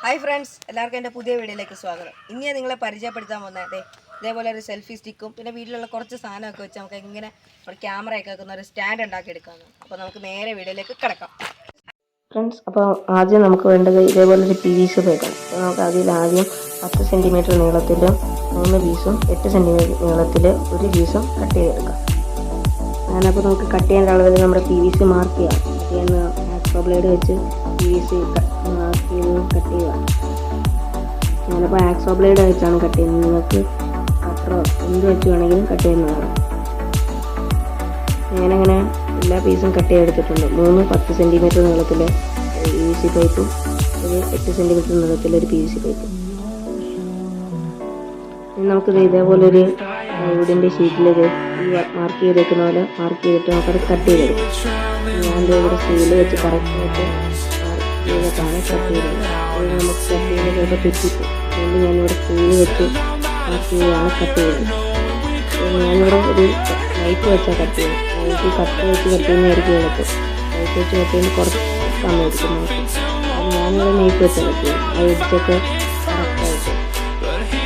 Hi friends, എല്ലാവർക്കും എൻ്റെ പുതിയ വീഡിയോയിലേക്ക് സ്വാഗതം. ഇനി ഞാൻ നിങ്ങളെ പരിചയപ്പെടുത്താൻ പോകുന്നത് ഇതേപോലെ ഒരു സെൽഫി സ്റ്റിക്കും പിന്നെ വീട്ടിലുള്ള കുറച്ച് സാധനമൊക്കെ വെച്ച് നമുക്ക് എങ്ങനെ ഒരു ക്യാമറയൊക്കെ വെക്കുന്ന ഒരു സ്റ്റാൻഡ് ഉണ്ടാക്കി എടുക്കാമെന്ന്. അപ്പോൾ നമുക്ക് നേരെ വീഡിയോയിലേക്ക് കിടക്കാം. ഫ്രണ്ട്സ്, അപ്പോൾ ആദ്യം നമുക്ക് വേണ്ടത് ഇതേപോലൊരു PVC പൈപ്പാണ്. അപ്പോൾ നമുക്ക് അതിൽ ആദ്യം 10 സെൻറ്റിമീറ്റർ നീളത്തിൽ 3 പീസും 8 സെൻറ്റിമീറ്റർ നീളത്തിൽ 1 പീസും കട്ട് ചെയ്തെടുക്കാം. അങ്ങനെയപ്പോൾ നമുക്ക് കട്ട് ചെയ്യേണ്ട അളവിൽ നമ്മുടെ PVC മാർക്ക് ചെയ്യാം. കട്ട് ചെയ്യുന്ന ആക്സോ ബ്ലേഡ് വെച്ച് PVC മാർക്ക് ചെയ്ത് കട്ട് ചെയ്യുക. ഞാനിപ്പോൾ ആക്സോ ബ്ലേഡ് വെച്ചാണ് കട്ട് ചെയ്യുന്നത്. നിങ്ങൾക്ക് കട്ടറോ എന്ത് വെച്ച് വേണമെങ്കിലും കട്ട് ചെയ്യുന്നതാണ്. ഞാനങ്ങനെ എല്ലാ പീസും കട്ട് ചെയ്തെടുത്തിട്ടുണ്ട്. 3 10 സെൻറ്റിമീറ്റർ നീളത്തിൽ PVC പൈപ്പും ഒരു 8 സെൻറ്റിമീറ്റർ നീളത്തിലൊരു PVC പൈപ്പും. ഇനി നമുക്കിത് ഇതേപോലൊരു വുഡിൻ്റെ ഷീറ്റിലൊരു മാർക്ക് ചെയ്തേക്കുന്ന പോലെ മാർക്ക് ചെയ്തിട്ട് നമുക്കത് കട്ട് ചെയ്തെടുക്കും. ഞാനിത് ഇവിടെ സ്കെയിൽ വെച്ച് കറക്റ്റായിട്ട് മാർക്ക് ചെയ്തിട്ടാണ് കട്ട് ചെയ്തത്. അത് നമുക്ക് കട്ട് ചെയ്ത് ചിലപ്പോൾ തെറ്റിക്കും. അതുകൊണ്ട് ഞാനിവിടെ സ്കെയിൽ വെച്ച് മാർക്ക് ചെയ്താണ് കട്ട് ചെയ്തത്. ഞാനിവിടെ ഒരു നൈഫ് വെച്ചാൽ കട്ട് ചെയ്യും. നൈഫ് കട്ട് വെച്ച് കട്ട് ചെയ്യുന്നതായിരിക്കും എളുപ്പം. നൈഫ് വെച്ച് കട്ട് ചെയ്യുമ്പോൾ കുറച്ച് സമയം എടുക്കും നമുക്ക്. അത് ഞാനിവിടെ നൈഫ് വെച്ചാൽ കട്ട് ചെയ്യും. ആ എഡ്ജൊക്കെ കറക്റ്റായിട്ട്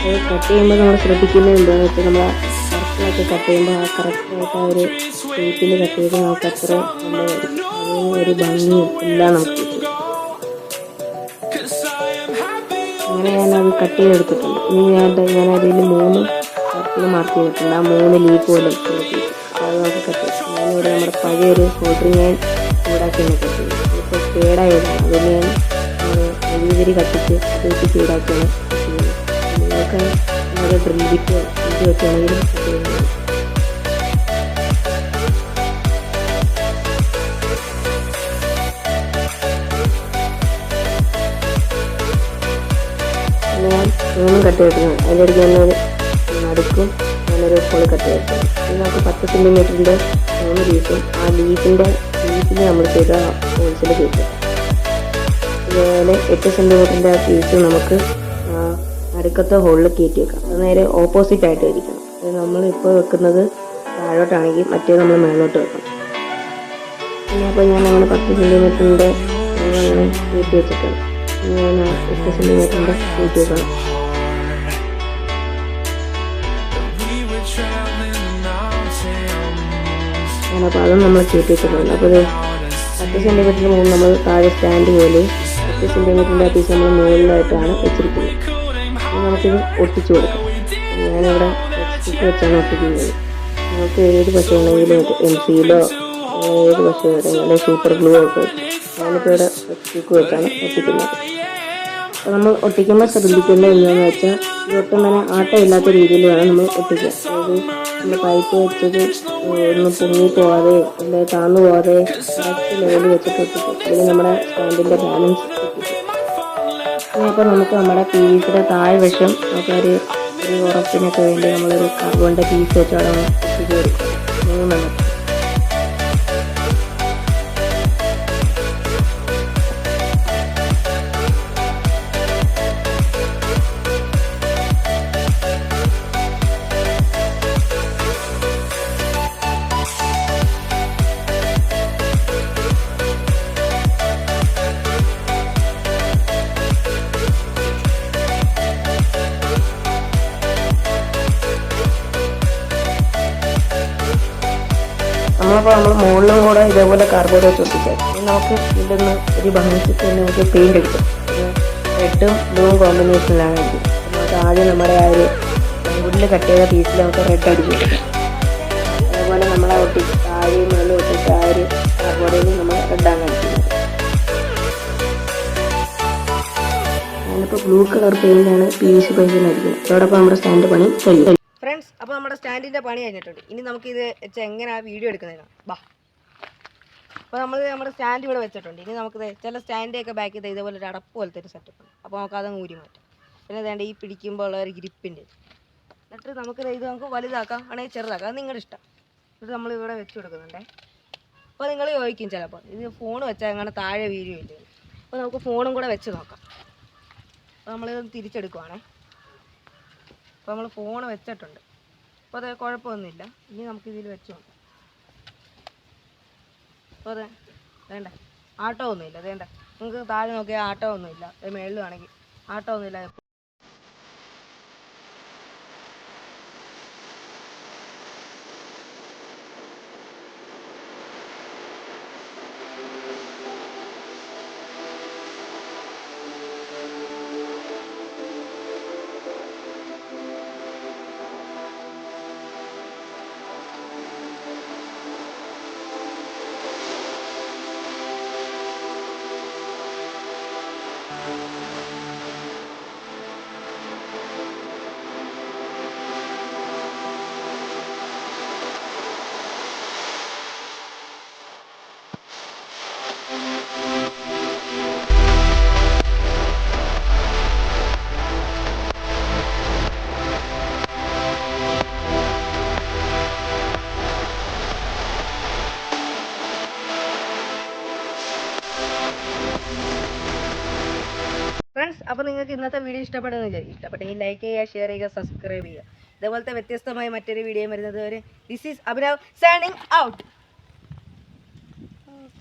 അത് കട്ട് ചെയ്യുമ്പോൾ നമ്മൾ ശ്രദ്ധിക്കുന്നത് എന്താണെന്ന് വെച്ചാൽ നമ്മൾ സർക്കിളൊക്കെ കട്ട് ചെയ്യുമ്പോൾ ആ കറക്റ്റായിട്ട് ആ ഒരു ഷേപ്പിൽ കട്ട് ചെയ്ത് നമുക്ക് അത്ര നല്ലതായിരിക്കും. അതിന് ഒരു ഭംഗിയും എല്ലാം നമുക്ക് കിട്ടും. അങ്ങനെ ഞാനത് കട്ട് ചെയ്തെടുത്തിട്ടുണ്ട്. ഇനി ഞാനതിൽ 3 സർക്കിൾ മാർക്ക് ചെയ്തിട്ടുണ്ട്. ആ 3 ലീഫ് പോലെ പീസ് അത് നമുക്ക് കട്ട് ചെയ്യും. ഞാനിവിടെ നമ്മുടെ പഴയൊരു സ്കൂട്ടർ ഞാൻ ചൂടാക്കിയാണ് കട്ട് ചെയ്യും. ഇപ്പോൾ കേടായതാണ്. അതിൽ ഞാൻ എഴുതിരി കത്തിച്ച് അത് വെച്ച് ചൂടാക്കിയാണ് കട്ട് ചെയ്യുന്നത്. നിങ്ങൾക്ക് നമ്മുടെ ഡ്രിൽ ബിറ്റ് ഇത് വെച്ചാണെങ്കിലും കട്ട് ചെയ്യുന്നത്. ഞാൻ 3 കട്ട് ചെയ്തിട്ടുണ്ട്. അതിലിടയ്ക്ക് ഞാനൊരു നടുക്കും ഞാനൊരു ഹോൾ കട്ട് ചെയ്തിട്ടുണ്ട്. ഇത് നമുക്ക് 10 സെൻറ്റിമീറ്ററിൻ്റെ 3 പീസും ആ ലീഫിൽ നമ്മൾ ചെയ്ത ഹോൾസിൽ കയറ്റും. അതുപോലെ 8 സെൻറ്റിമീറ്ററിൻ്റെ ആ പീസ് നമുക്ക് നടുക്കത്തെ ഹോളിൽ കയറ്റി വെക്കാം. അത് നേരെ ഓപ്പോസിറ്റ് ആയിട്ട് ഇരിക്കണം. അത് നമ്മളിപ്പോൾ വെക്കുന്നത് താഴോട്ടാണെങ്കിൽ മറ്റേ നമ്മൾ മേളോട്ട് വെക്കണം. പിന്നെ അപ്പോൾ ഞാൻ അങ്ങനെ 10 സെൻറ്റിമീറ്ററിൻ്റെ അങ്ങനെ കയറ്റി വെച്ചിട്ടുണ്ട്. ഞാൻ 8 സെൻറ്റിമീറ്ററിൻ്റെ കയറ്റി വെക്കണം. അപ്പോൾ അതും നമ്മൾ കയറ്റി വെച്ചിട്ടുണ്ട്. അപ്പോൾ 10 സെൻറ്റിമീറ്ററിന് മുകളിൽ നമ്മൾ താഴെ സ്റ്റാൻഡ് പോലെ 8 സെൻറ്റിമീറ്ററിൻ്റെ ആ പീസ് നമ്മൾ മുകളിലായിട്ടാണ് വെച്ചിരിക്കുന്നത്. നമുക്കിത് ഒട്ടിച്ചു കൊടുക്കാം. ഞാനിവിടെ സ്റ്റിക്ക് വെച്ചാണ് ഒട്ടിക്കുന്നത്. നമുക്ക് ഏത് പശ വേണമെങ്കിലും MCയിലോ ഏത് പശ വേണമെങ്കിലും സൂപ്പർ ഗ്ലൂ ഒക്കെ ഞാനിപ്പോൾ ഇവിടെ സ്റ്റിക്ക് വെച്ചാണ് ഒട്ടിക്കുന്നത്. അപ്പോൾ നമ്മൾ ഒട്ടിക്കുമ്പോൾ ശ്രദ്ധിക്കേണ്ടത് എന്താണെന്ന് വെച്ചാൽ ഇതൊട്ടും തന്നെ ആട്ടമില്ലാത്ത രീതിയിൽ വേണം നമ്മൾ ഒട്ടിക്കാൻ. അതായത് നമ്മൾ പൈപ്പ് വെച്ചത് ഒന്ന് പൊങ്ങി പോവാതെ അല്ലെങ്കിൽ താന്നു പോവാതെ കറക്റ്റ് ലെവലിൽ വെച്ചിട്ട് ഒട്ടിക്കും. അല്ലെങ്കിൽ നമ്മുടെ സ്റ്റാൻഡിൻ്റെ ബാലൻസ് ഒട്ടിക്കും. അപ്പോൾ നമുക്ക് നമ്മുടെ പീസിൻ്റെ താഴെ വശം നമുക്കൊരു ഉറപ്പിനൊക്കെ വേണ്ടി നമ്മളൊരു കാർബണിൻ്റെ പീസ് വെച്ച് അവിടെ ഒട്ടിച്ച് കൊടുക്കും. 3 നമ്മൾ മുകളിലും കൂടെ ഇതേപോലെ കാർബോർഡ് വെച്ച് ഒട്ടിക്കാം. ഇനി നമുക്ക് ഇതിലൊന്ന് ഒരു ഭംഗിച്ചിട്ട് നമുക്ക് പെയിൻ്റ് അടിക്കാം. റെഡും ബ്ലൂവും കോമ്പിനേഷനിലാണ്. നമുക്ക് ആദ്യം നമ്മുടെ ആ ഒരു വുഡിൽ കട്ട് ചെയ്ത പീസിൽ നമുക്ക് റെഡ് അടിച്ച് കൊടുക്കാം. അതേപോലെ നമ്മളെ ഒട്ടിച്ച് താഴെയും മുകളിൽ ഒട്ടിച്ച ആ ഒരു കാർബോർഡിൽ നമ്മൾ റെഡാണ് അടിക്കുന്നത്. ഞാനിപ്പോൾ ബ്ലൂ കളർ പെയിൻ്റാണ് PVC പൈപ്പിൽ അടിക്കുന്നത്. അതോടൊപ്പം നമ്മുടെ സ്റ്റാൻഡ് പണി കഴിയും. ഫ്രണ്ട്സ്, അപ്പോൾ നമ്മുടെ സ്റ്റാൻഡിൻ്റെ പണി കഴിഞ്ഞിട്ടുണ്ട്. ഇനി നമുക്കിത് വെച്ച് എങ്ങനെ വീഡിയോ എടുക്കുന്നതിനാണ് ബാ. അപ്പോൾ നമ്മുടെ സ്റ്റാൻഡ് ഇവിടെ വെച്ചിട്ടുണ്ട്. ഇനി നമുക്ക് ചില സ്റ്റാൻഡിൻ്റെയൊക്കെ ബാക്ക് ചെയ്ത് ഇതേപോലെ ഒരു അടപ്പ് പോലത്തെ ഒരു സെറ്റപ്പ് ഉണ്ട്. അപ്പോൾ നമുക്കത് ഊരി മാറ്റാം. പിന്നെ വേണ്ട ഈ പിടിക്കുമ്പോൾ ഉള്ള ഒരു ഗ്രിപ്പിൻ്റെ. എന്നിട്ട് ഇത് നമുക്ക് വലുതാക്കാം ആണെങ്കിൽ ചെറുതാക്കാം, അത് നിങ്ങളുടെ ഇഷ്ടം. എന്നിട്ട് നമ്മൾ ഇവിടെ വെച്ച് കൊടുക്കുന്നുണ്ടേ. അപ്പോൾ നിങ്ങൾ ചോദിക്കും ചിലപ്പോൾ ഇത് ഫോൺ വെച്ചാൽ അങ്ങനെ താഴെ വീഴുമില്ലേ. അപ്പോൾ നമുക്ക് ഫോണും കൂടെ വെച്ച് നോക്കാം. അപ്പോൾ നമ്മളിതൊന്ന് തിരിച്ചെടുക്കുവാണേ. അപ്പോൾ നമ്മൾ ഫോൺ വെച്ചിട്ടുണ്ട്. അപ്പോൾ അത് കുഴപ്പമൊന്നുമില്ല. ഇനി നമുക്കിതിൽ വെച്ച് നോക്കാം. അപ്പോൾ അത് വേണ്ട ആട്ടമൊന്നുമില്ല. വേണ്ട നിങ്ങൾക്ക് താഴെ നോക്കിയാൽ ആട്ടമൊന്നുമില്ല. അത് മേളിലാണെങ്കിൽ ആട്ടമൊന്നുമില്ല. ഫ്രണ്ട്സ്, അപ്പോൾ നിങ്ങൾക്ക് ഇന്നത്തെ വീഡിയോ ഇഷ്ടപ്പെട്ടെങ്കിൽ ലൈക്ക് ചെയ്യുക, ഷെയർ ചെയ്യുക, സബ്സ്ക്രൈബ് ചെയ്യുക. ഇതേപോലത്തെ വ്യത്യസ്തമായ മറ്റൊരു വീഡിയോ വരുന്നത് വരെ this is Abhinav signing out.